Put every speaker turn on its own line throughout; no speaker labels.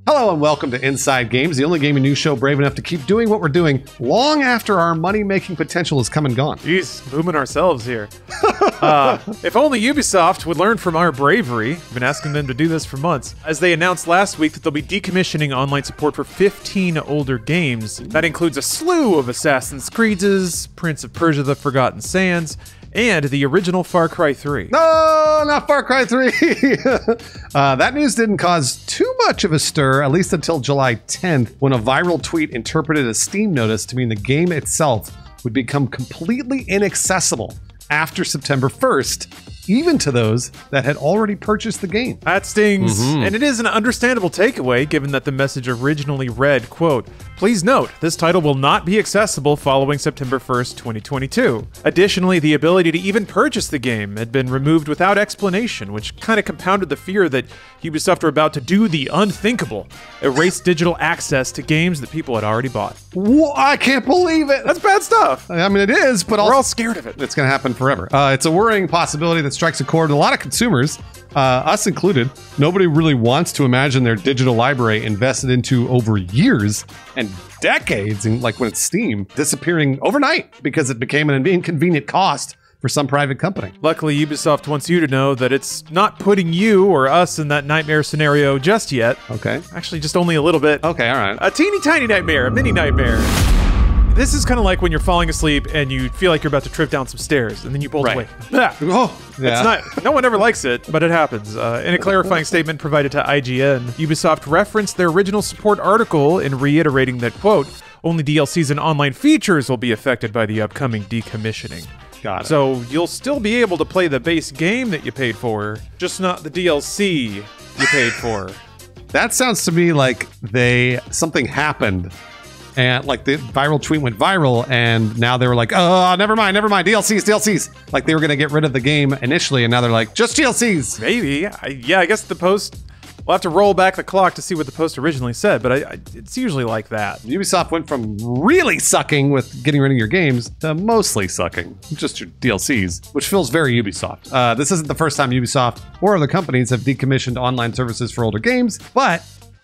Hello and welcome to Inside Games, the only gaming news show brave enough to keep doing what we're doing long after our money-making potential has come and gone.
Jeez, booming ourselves here. If only Ubisoft would learn from our bravery. We've been asking them to do this for months. As they announced last week that they'll be decommissioning online support for 15 older games. That includes a slew of Assassin's Creeds, Prince of Persia: The Forgotten Sands, and the original Far Cry 3.
No, not Far Cry 3. That news didn't cause too much of a stir, at least until July 10th, when a viral tweet interpreted a Steam notice to mean the game itself would become completely inaccessible after September 1st, even to those that had already purchased the game.
That stings. And it is an understandable takeaway, given that the message originally read, quote, "Please note, this title will not be accessible following September 1st, 2022. Additionally, the ability to even purchase the game had been removed without explanation, which kind of compounded the fear that Ubisoft were about to do the unthinkable, erase digital access to games that people had already bought."
Whoa, I can't believe it.
That's bad stuff.
I mean, it is, but
We're all scared of it.
It's going to happen forever. It's a worrying possibility that strikes a chord with a lot of consumers, us included. Nobody really wants to imagine their digital library invested into over years and decades, and like when it's Steam, disappearing overnight because it became an inconvenient cost for some private company.
Luckily, Ubisoft wants you to know that it's not putting you or us in that nightmare scenario just yet.
Okay.
Actually, just only a little bit.
Okay, all right.
A teeny tiny nightmare, a mini nightmare. This is kind of like when you're falling asleep and you feel like you're about to trip down some stairs, and then you bolt away.
Oh, yeah.
It's not. No one ever likes it, but it happens. In a clarifying statement provided to IGN, Ubisoft referenced their original support article in reiterating that, quote, "Only DLCs and online features will be affected by the upcoming decommissioning."
Got it.
So you'll still be able to play the base game that you paid for, just not the DLC you paid for.
That sounds to me like something happened. And like the viral tweet went viral, and now they were like, "Oh, never mind, DLCs." Like they were going to get rid of the game initially, and now they're like, "Just DLCs."
Maybe. I guess the post, we'll have to roll back the clock to see what the post originally said, but it's usually like that.
Ubisoft went from really sucking with getting rid of your games to mostly sucking, just your DLCs, which feels very Ubisoft. This isn't the first time Ubisoft or other companies have decommissioned online services for older games, but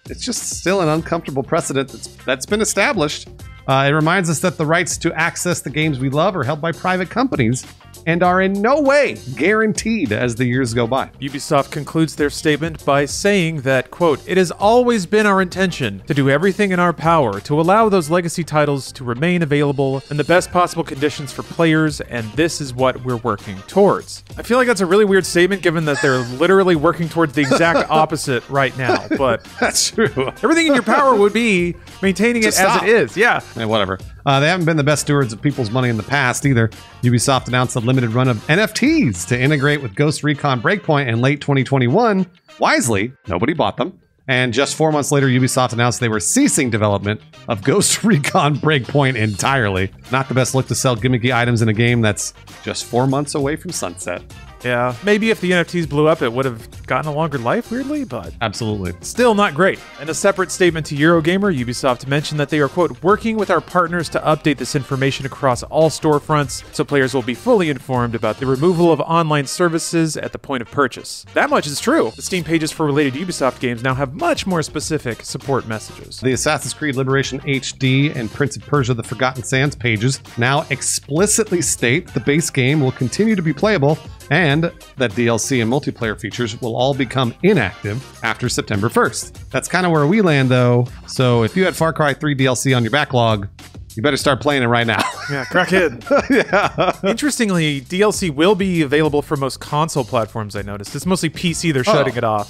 it's just still an uncomfortable precedent that's been established. It reminds us that the rights to access the games we love are held by private companies and are in no way guaranteed as the years go by.
Ubisoft concludes their statement by saying that, quote, "It has always been our intention to do everything in our power to allow those legacy titles to remain available in the best possible conditions for players, and this is what we're working towards." I feel like that's a really weird statement given that they're literally working towards the exact opposite right now, but
that's true.
Everything in your power would be maintaining it as it is. Yeah.
Whatever. They haven't been the best stewards of people's money in the past either. Ubisoft announced a limited run of NFTs to integrate with Ghost Recon Breakpoint in late 2021. Wisely, nobody bought them. And just 4 months later, Ubisoft announced they were ceasing development of Ghost Recon Breakpoint entirely. Not the best look to sell gimmicky items in a game that's just 4 months away from sunset.
Yeah, maybe if the NFTs blew up, it would have gotten a longer life, weirdly, but
absolutely.
Still not great. In a separate statement to Eurogamer, Ubisoft mentioned that they are, quote, "working with our partners to update this information across all storefronts so players will be fully informed about the removal of online services at the point of purchase." That much is true. The Steam pages for related Ubisoft games now have much more specific support messages.
The Assassin's Creed Liberation HD and Prince of Persia: The Forgotten Sands pages now explicitly state the base game will continue to be playable and that DLC and multiplayer features will all become inactive after September 1st. That's kind of where we land, though. So if you had Far Cry 3 DLC on your backlog, you better start playing it right now.
Yeah, crackhead.
Yeah.
Interestingly, DLC will be available for most console platforms, I noticed. It's mostly PC they're shutting it off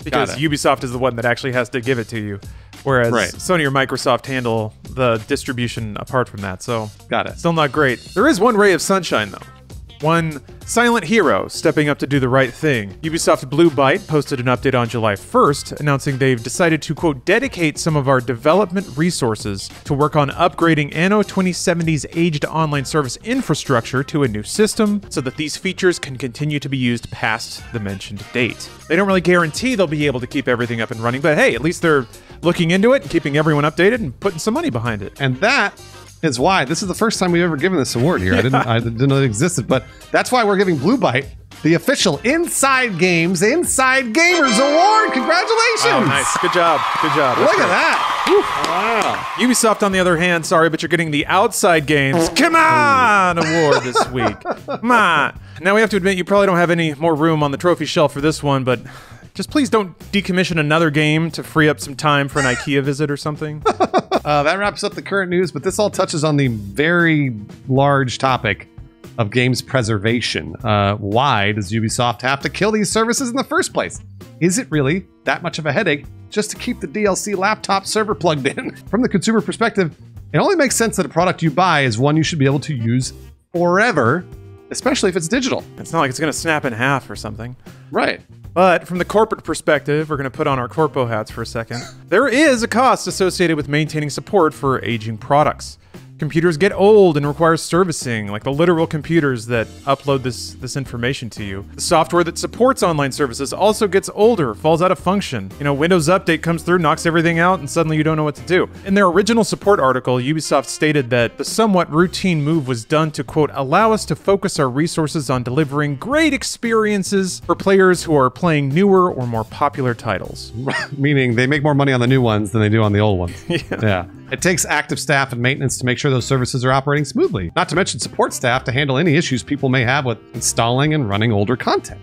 because Ubisoft is the one that actually has to give it to you. Whereas Sony or Microsoft handle the distribution apart from that. So still not great. There is one ray of sunshine, though. One silent hero stepping up to do the right thing. Ubisoft Blue Byte posted an update on July 1st, announcing they've decided to, quote, "dedicate some of our development resources to work on upgrading Anno 2070's aged online service infrastructure to a new system so that these features can continue to be used past the mentioned date." They don't really guarantee they'll be able to keep everything up and running, but hey, at least they're looking into it and keeping everyone updated and putting some money behind it.
And that is why this is the first time we've ever given this award here. I didn't know it existed, but that's why we're giving Blue Byte the official Inside Games Inside Gamers Award. Congratulations!
Oh, nice. Good job. Good job.
Look at that.
Wow. Ubisoft, on the other hand, sorry, but you're getting the Outside Games Come On Award this week. Come on. Now we have to admit you probably don't have any more room on the trophy shelf for this one, but just please don't decommission another game to free up some time for an IKEA visit or something.
That wraps up the current news, but this all touches on the very large topic of games preservation. Why does Ubisoft have to kill these services in the first place? Is it really that much of a headache just to keep the DLC laptop server plugged in? From the consumer perspective, it only makes sense that a product you buy is one you should be able to use forever, especially if it's digital.
It's not like it's going to snap in half or something.
Right.
But from the corporate perspective, we're going to put on our corpo hats for a second. There is a cost associated with maintaining support for aging products. Computers get old and require servicing, like the literal computers that upload this information to you. The software that supports online services also gets older, falls out of function. You know, Windows Update comes through, knocks everything out, and suddenly you don't know what to do. In their original support article, Ubisoft stated that the somewhat routine move was done to, quote, allow us to focus our resources on delivering great experiences for players who are playing newer or more popular titles.
Meaning they make more money on the new ones than they do on the old ones. Yeah. It takes active staff and maintenance to make sure those services are operating smoothly. Not to mention support staff to handle any issues people may have with installing and running older content.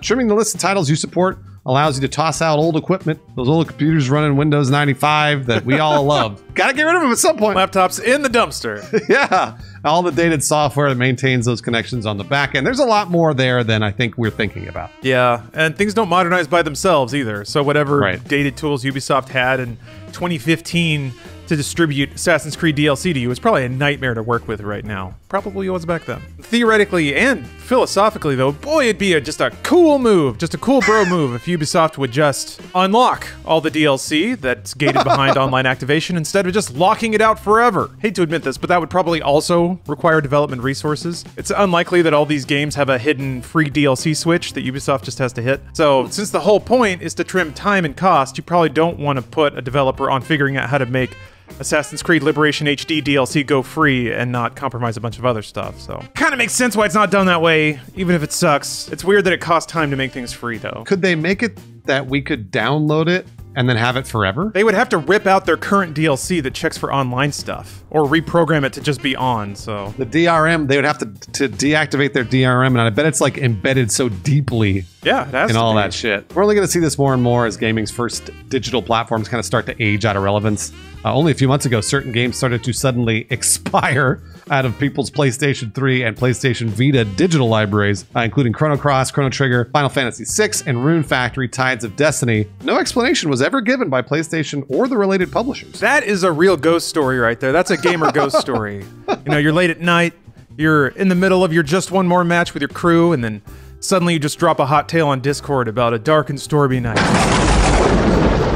Trimming the list of titles you support allows you to toss out old equipment, those old computers running Windows 95 that we all love. Gotta get rid of them at some point.
Laptops in the dumpster.
Yeah. All the dated software that maintains those connections on the back end. There's a lot more there than I think we're thinking about.
Yeah, and things don't modernize by themselves either. So whatever dated tools Ubisoft had in 2015 to distribute Assassin's Creed DLC to you is probably a nightmare to work with right now. Probably was back then. Theoretically and philosophically, though, boy, it'd be just a cool move, just a cool bro move if Ubisoft would just unlock all the DLC that's gated behind online activation instead of just locking it out forever. Hate to admit this, but that would probably also require development resources. It's unlikely that all these games have a hidden free DLC switch that Ubisoft just has to hit. So since the whole point is to trim time and cost, you probably don't want to put a developer on figuring out how to make Assassin's Creed Liberation HD DLC go free and not compromise a bunch of other stuff, so kind of makes sense why it's not done that way, even if it sucks. It's weird that it costs time to make things free, though.
Could they make it that we could download it and then have it forever?
They would have to rip out their current DLC that checks for online stuff, or reprogram it to just be on, so.
The DRM, they would have to deactivate their DRM, and I bet it's like embedded so deeply in all that shit. We're only going to see this more and more as gaming's first digital platforms kind of start to age out of relevance. Only a few months ago, certain games started to suddenly expire out of people's PlayStation 3 and PlayStation Vita digital libraries, including Chrono Cross, Chrono Trigger, Final Fantasy VI, and Rune Factory Tides of Destiny. No explanation was ever given by PlayStation or the related publishers.
That is a real ghost story right there. That's a gamer ghost story. You know, you're late at night, you're in the middle of your just one more match with your crew, and then suddenly you just drop a hot tale on Discord about a dark and stormy night.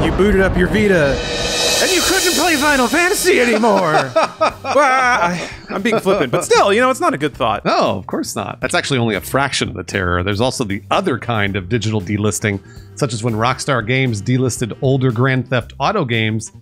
You booted up your Vita, and you couldn't play Final Fantasy anymore. Well, I'm being flippant, but still, you know, it's not a good thought.
No, of course not. That's actually only a fraction of the terror. There's also the other kind of digital delisting, such as when Rockstar Games delisted older Grand Theft Auto games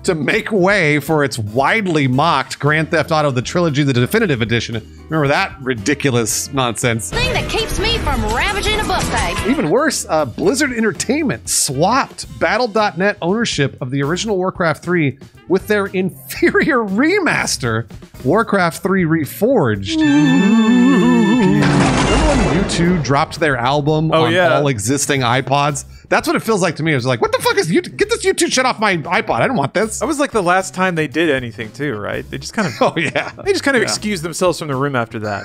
to make way for its widely mocked Grand Theft Auto: The Trilogy, the Definitive Edition. Remember that ridiculous nonsense?
Thing that keeps me from ravaging a buffet.
Even worse, Blizzard Entertainment swapped Battle.net ownership of the original Warcraft 3 with their inferior remaster, Warcraft 3 Reforged. Remember when U2 dropped their album on all existing iPods? That's what it feels like to me. It was like, what the fuck is U2? Get this U2 shit off my iPod. I don't want this.
That was like the last time they did anything too, right? They just kind of they just kind of excused themselves from the room after that.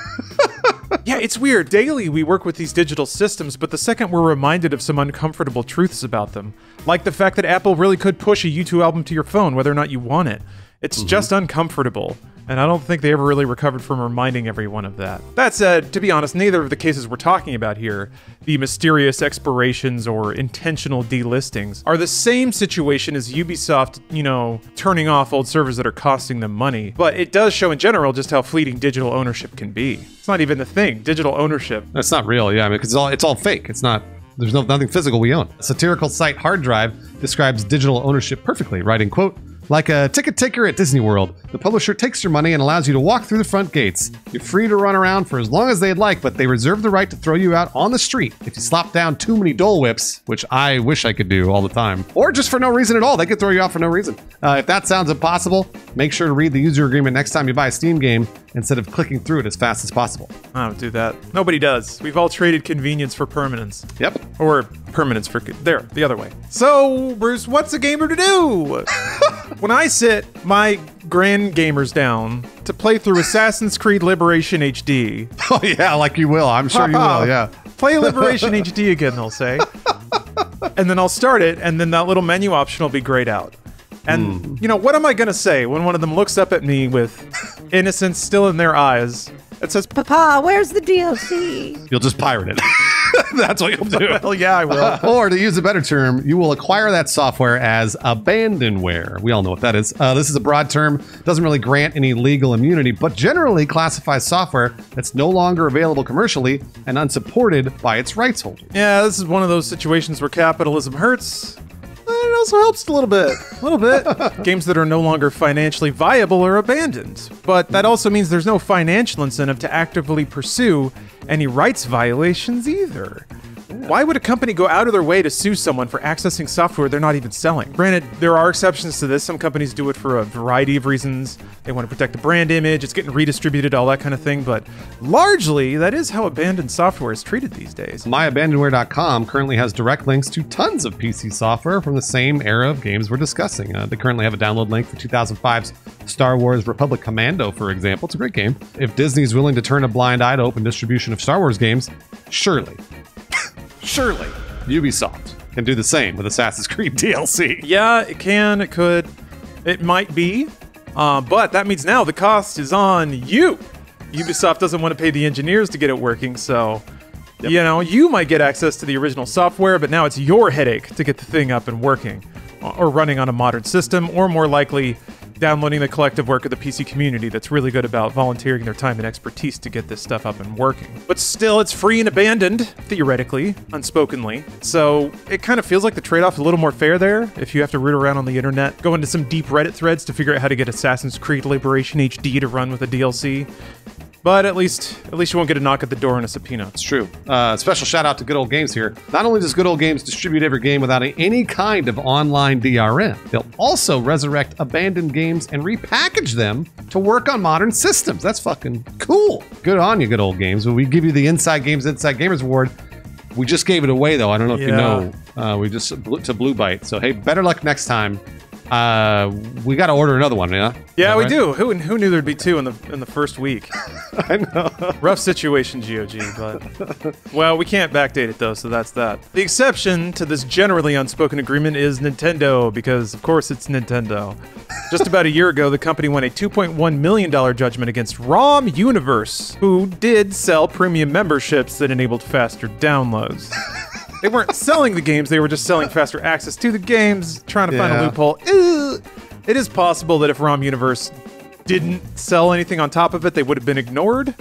Yeah, it's weird. Daily we work with these digital systems, but the second we're reminded of some uncomfortable truths about them, like the fact that Apple really could push a U2 album to your phone whether or not you want it. It's just uncomfortable. And I don't think they ever really recovered from reminding everyone of that. That said, to be honest, neither of the cases we're talking about here, the mysterious expirations or intentional delistings, are the same situation as Ubisoft, you know, turning off old servers that are costing them money. But it does show in general just how fleeting digital ownership can be. It's not even a thing, digital ownership.
That's not real, yeah, I mean, because it's all fake. It's not, there's nothing physical we own. Satirical site Hard Drive describes digital ownership perfectly, writing, quote, Like a ticket taker at Disney World, the publisher takes your money and allows you to walk through the front gates. You're free to run around for as long as they'd like, but they reserve the right to throw you out on the street if you slop down too many Dole Whips, which I wish I could do all the time. Or just for no reason at all. They could throw you out for no reason. If that sounds impossible, make sure to read the user agreement next time you buy a Steam game instead of clicking through it as fast as possible.
I don't do that. Nobody does. We've all traded convenience for permanence.
Yep.
Or permanence for... There, the other way. So, Bruce, what's a gamer to do? When I sit my grand gamers down to play through Assassin's Creed Liberation HD...
Oh, yeah, like you will. I'm sure you will, yeah.
Play Liberation HD again, they'll say. And then I'll start it, and then that little menu option will be grayed out. And, you know, what am I going to say when one of them looks up at me with innocence still in their eyes? It says,
Papa, where's the DLC?
You'll just pirate it. That's what you'll do.
Well, yeah, I will.
Or to use a better term, you will acquire that software as abandonware. We all know what that is. This is a broad term, doesn't really grant any legal immunity, but generally classifies software that's no longer available commercially and unsupported by its rights holder.
Yeah, this is one of those situations where capitalism hurts. It also helps a little bit. Games that are no longer financially viable are abandoned. But that also means there's no financial incentive to actively pursue any rights violations either. Why would a company go out of their way to sue someone for accessing software they're not even selling? Granted, there are exceptions to this. Some companies do it for a variety of reasons. They want to protect the brand image, it's getting redistributed, all that kind of thing. But largely, that is how abandoned software is treated these days.
MyAbandonware.com currently has direct links to tons of PC software from the same era of games we're discussing. They currently have a download link for 2005's Star Wars Republic Commando, for example. It's a great game. If Disney is willing to turn a blind eye to open distribution of Star Wars games, surely Ubisoft can do the same with Assassin's Creed DLC.
Yeah, it can, it could, it might be, but that means now the cost is on you. Ubisoft doesn't want to pay the engineers to get it working, so, you know, you might get access to the original software, but now it's your headache to get the thing up and working, or running on a modern system, or more likely, downloading the collective work of the PC community that's really good about volunteering their time and expertise to get this stuff up and working. But still, it's free and abandoned, theoretically, unspokenly. So it kind of feels like the trade-off is a little more fair there. If you have to root around on the internet, go into some deep Reddit threads to figure out how to get Assassin's Creed Liberation HD to run with a DLC. But at least you won't get a knock at the door and a subpoena.
It's true. Special shout out to Good Old Games here. Not only does Good Old Games distribute every game without any kind of online DRM, they'll also resurrect abandoned games and repackage them to work on modern systems. That's fucking cool. Good on you, Good Old Games. When we give you the Inside Gamers Award, we just gave it away though. I don't know if you know. We just to Blue Byte. So hey, better luck next time. We got to order another one, yeah?
Yeah, we do. Who knew there'd be two in the first week?
I know.
Rough situation, GOG, but... Well, we can't backdate it, though, so that's that. The exception to this generally unspoken agreement is Nintendo, because, of course, it's Nintendo. Just about a year ago, the company won a $2.1 million judgment against ROM Universe, who did sell premium memberships that enabled faster downloads. They weren't selling the games, they were just selling faster access to the games, trying to find a loophole. It is possible that if ROM Universe didn't sell anything on top of it, they would have been ignored.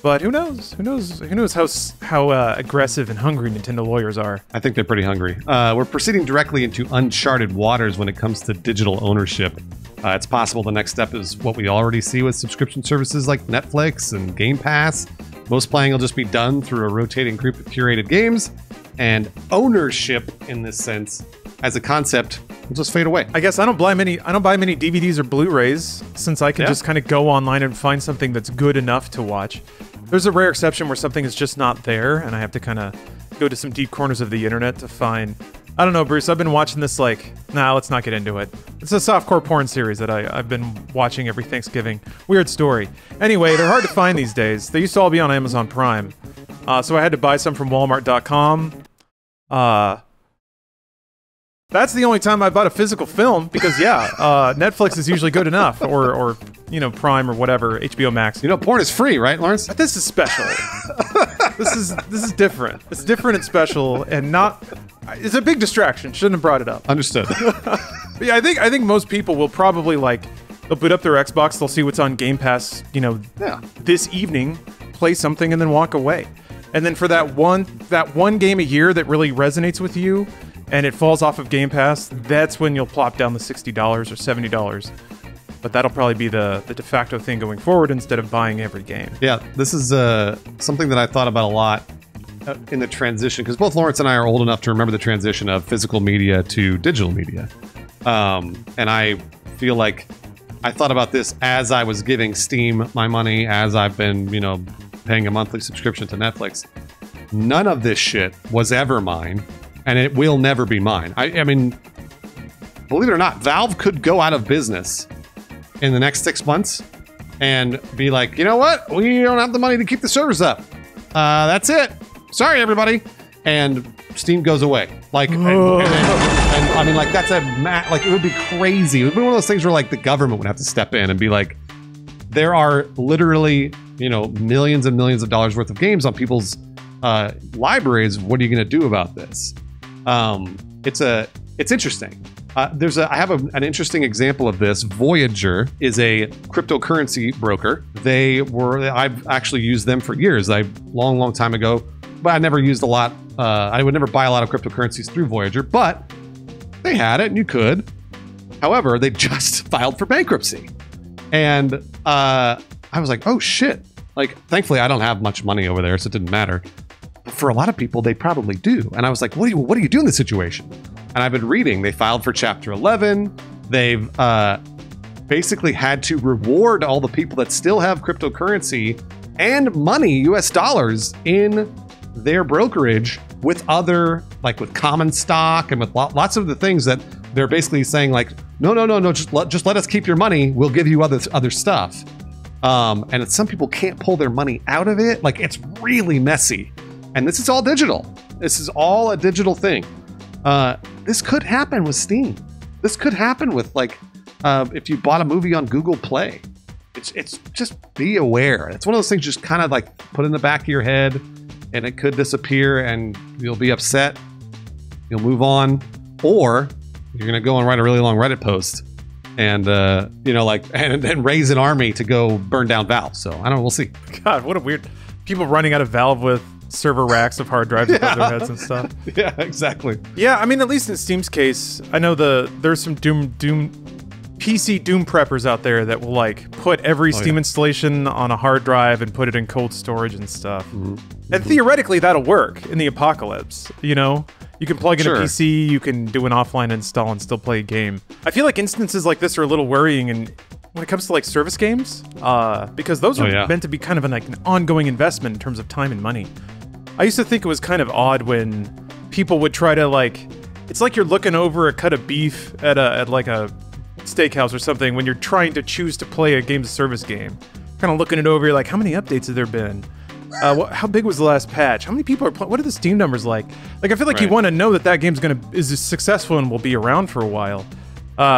But who knows? Who knows how aggressive and hungry Nintendo lawyers are?
I think they're pretty hungry. We're proceeding directly into uncharted waters when it comes to digital ownership. It's possible the next step is what we already see with subscription services like Netflix and Game Pass. Most playing will just be done through a rotating group of curated games, and ownership in this sense as a concept will just fade away.
I guess I don't buy many DVDs or Blu-rays since I can just kind of go online and find something that's good enough to watch. There's a rare exception where something is just not there and I have to kind of go to some deep corners of the internet to find. I don't know, Bruce, I've been watching this let's not get into it. It's a softcore porn series that I've been watching every Thanksgiving. Weird story. Anyway, they're hard to find these days. They used to all be on Amazon Prime. So I had to buy some from Walmart.com. That's the only time I bought a physical film because Netflix is usually good enough or Prime or whatever, HBO Max.
Porn is free, right, Lawrence?
But this is special. This is different. It's different and special and not. It's a big distraction. Shouldn't have brought it up.
Understood.
But yeah, I think most people will probably they'll boot up their Xbox, they'll see what's on Game Pass, this evening, play something and then walk away. And then for that one game a year that really resonates with you and it falls off of Game Pass, that's when you'll plop down the $60 or $70. But that'll probably be the de facto thing going forward instead of buying every game.
Yeah, this is something that I thought about a lot in the transition, because both Lawrence and I are old enough to remember the transition of physical media to digital media. And I feel like I thought about this as I was giving Steam my money, as I've been, paying a monthly subscription to Netflix. None of this shit was ever mine, and it will never be mine. I mean, believe it or not, Valve could go out of business in the next 6 months and be like, you know what? We don't have the money to keep the servers up. That's it. Sorry, everybody. And Steam goes away. Like, and I mean, like, that's like, it would be crazy. It would be one of those things where, like, the government would have to step in and be like, there are literally, millions and millions of dollars worth of games on people's libraries. What are you going to do about this? It's interesting. I have an interesting example of this. Voyager is a cryptocurrency broker. I've actually used them for years. Long time ago, but I never used a lot. I would never buy a lot of cryptocurrencies through Voyager, but they had it and you could. However, they just filed for bankruptcy. And I was like, oh shit. Like, thankfully I don't have much money over there, so it didn't matter. But for a lot of people, they probably do. And I was like, what do you do in this situation? And I've been reading, they filed for Chapter 11. They've basically had to reward all the people that still have cryptocurrency and money, US dollars, in their brokerage with with common stock and with lots of the things that they're basically saying, like, no, just let us keep your money. We'll give you other stuff. And some people can't pull their money out of it. Like, it's really messy. And this is all digital. This is all a digital thing. This could happen with Steam. This could happen with, like, if you bought a movie on Google Play. It's just be aware. It's one of those things just kind of like put in the back of your head, and it could disappear and you'll be upset. You'll move on, or you're going to go and write a really long Reddit post and, and raise an army to go burn down Valve. So I don't know. We'll see.
God, what a weird people running out of Valve with server racks of hard drives above their heads and stuff.
Yeah, exactly.
Yeah, I mean, at least in Steam's case, I know there's some PC Doom preppers out there that will, like, put every Steam installation on a hard drive and put it in cold storage and stuff. Mm-hmm. And theoretically, that'll work in the apocalypse. You can plug in a PC, you can do an offline install and still play a game. I feel like instances like this are a little worrying when it comes to, like, service games, because those are meant to be kind of an ongoing investment in terms of time and money. I used to think it was kind of odd when people would try to, like, it's like you're looking over a cut of beef at like a steakhouse or something when you're trying to choose to play a games of service game. Kind of looking it over, you're like, how many updates have there been? How big was the last patch? How many people are playing? What are the Steam numbers like? Like, I feel like you want to know that game is successful and will be around for a while.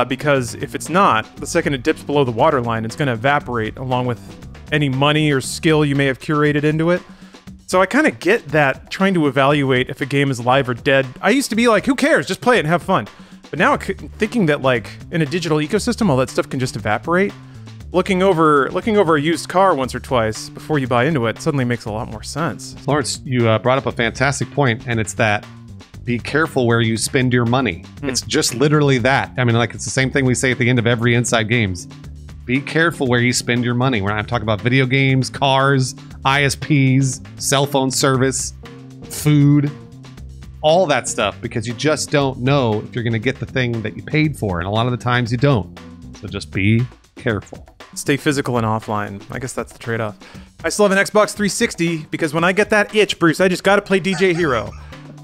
Because if it's not, the second it dips below the waterline, it's going to evaporate along with any money or skill you may have curated into it. So I kind of get that, trying to evaluate if a game is live or dead. I used to be like, who cares? Just play it and have fun. But now thinking that, like, in a digital ecosystem, all that stuff can just evaporate. Looking over a used car once or twice before you buy into it suddenly makes a lot more sense.
Lawrence, you brought up a fantastic point, and it's that be careful where you spend your money. It's just literally that. I mean, like, it's the same thing we say at the end of every Inside Games. Be careful where you spend your money. We're not talking about video games, cars, ISPs, cell phone service, food, all that stuff, because you just don't know if you're going to get the thing that you paid for, and a lot of the times you don't. So just be careful.
Stay physical and offline. I guess that's the trade-off. I still have an Xbox 360 because when I get that itch, Bruce, I just got to play DJ Hero.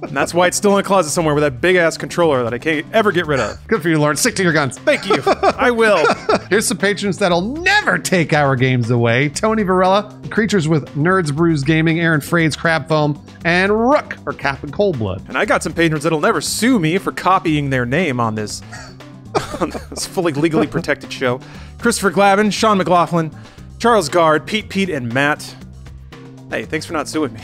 And that's why it's still in a closet somewhere with that big-ass controller that I can't ever get rid of.
Good for you, Lawrence. Stick to your guns.
Thank you. I will.
Here's some patrons that'll never take our games away. Tony Varela, Creatures with Nerds Brews Gaming, Aaron Frades, Crab Foam, and Rook, or Captain Coldblood.
And I got some patrons that'll never sue me for copying their name on this fully legally protected show. Christopher Glavin, Sean McLaughlin, Charles Gard, Pete, and Matt. Hey, thanks for not suing me.